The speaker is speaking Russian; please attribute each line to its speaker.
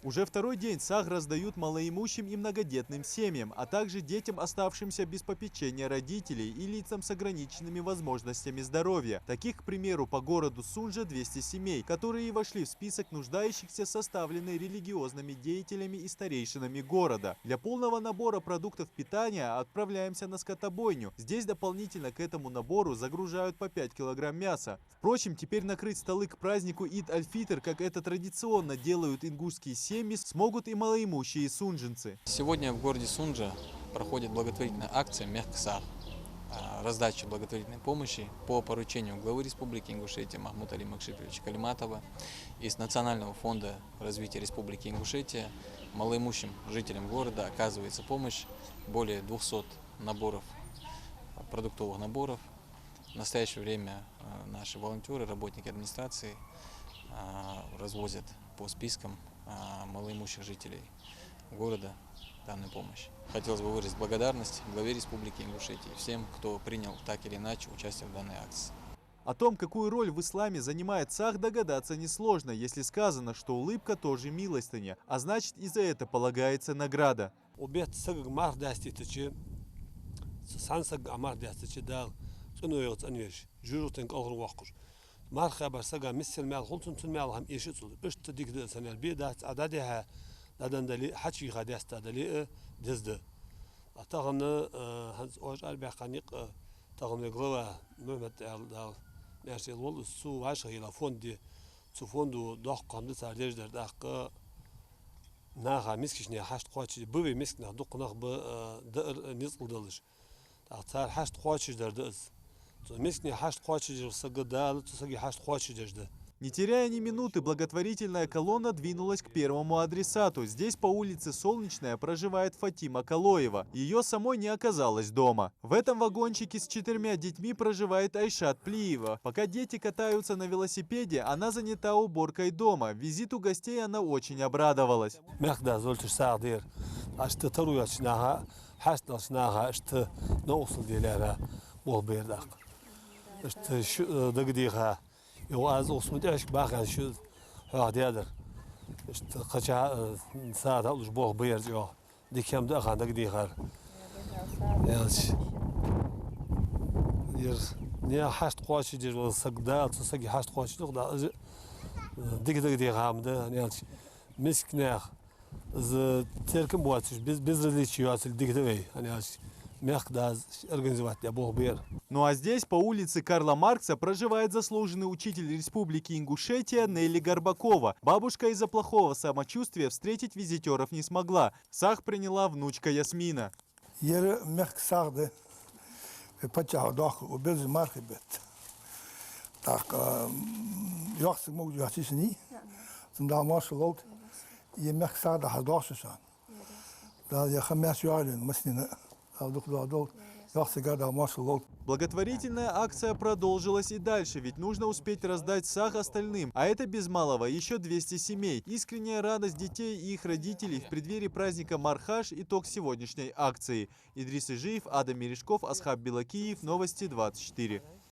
Speaker 1: Уже второй день САГ раздают малоимущим и многодетным семьям, а также детям, оставшимся без попечения родителей и лицам с ограниченными возможностями здоровья. Таких, к примеру, по городу Сунжа 200 семей, которые и вошли в список нуждающихся, составленный религиозными деятелями и старейшинами города. Для полного набора продуктов питания отправляемся на скотобойню. Здесь дополнительно к этому набору загружают по 5 килограмм мяса. Впрочем, теперь накрыть столы к празднику Ид-аль-Фитр, как это традиционно делают ингушские семьи, смогут и малоимущие сунженцы.
Speaker 2: Сегодня в городе Сунжа проходит благотворительная акция «Мехксар» – раздача благотворительной помощи по поручению главы Республики Ингушетия Махмута Али Макшиповича Калиматова. Из Национального фонда развития Республики Ингушетия малоимущим жителям города оказывается помощь. Более 200 наборов, продуктовых наборов. В настоящее время наши волонтеры, работники администрации развозят по спискам малоимущих жителей города данную помощь. Хотелось бы выразить благодарность главе Республики Ингушетия и всем, кто принял так или иначе участие в данной акции.
Speaker 1: О том, какую роль в исламе занимает САГ, догадаться несложно, если сказано, что улыбка тоже милостыня, а значит и за это полагается награда.
Speaker 3: Мархаба сага миссел мал хултун тун мал хам ишитсул ишт дигде санал бидат ададиха дадандали хачи гадаста дали дизде атагны ханс ож арбаханик тагны глава мөмет алдал нәрсе ол су ашыла фонди су фонду дох камды сардеждер дакы нага мискишне хашт квачи быве мискна дукнах б дыр мискылдылыш тагтар хашт квачидер дыз.
Speaker 1: Не теряя ни минуты, благотворительная колонна двинулась к первому адресату. Здесь по улице Солнечная проживает Фатима Калоева. Ее самой не оказалось дома. В этом вагончике с 4 детьми проживает Айшат Плиева. Пока дети катаются на велосипеде, она занята уборкой дома. Визиту гостей она очень обрадовалась.
Speaker 3: İşte dağıdığa, yuvaz osmudyaş bakın şu hadiyadır. İşte kaça saat alış boğ bayır diyor. Dikemde akanda gidiyor. Yani niye haşt koçu diyor, sagda, sagi haşt koçu diyor da dikde gidiyor hamda. Yani miskne, z terkim boğaz biz различия dikde ve yani
Speaker 1: Ну а здесь, по улице Карла Маркса, проживает заслуженный учитель Республики Ингушетия Нелли Горбакова. Бабушка из-за плохого самочувствия встретить визитеров не смогла. САГ приняла внучка Ясмина. Благотворительная акция продолжилась и дальше, ведь нужно успеть раздать САГ остальным. А это без малого еще 200 семей. Искренняя радость детей и их родителей в преддверии праздника Мархаш – итог сегодняшней акции. Идрис Ижиев, Адам Мережков, Асхаб Белакиев, Новости 24.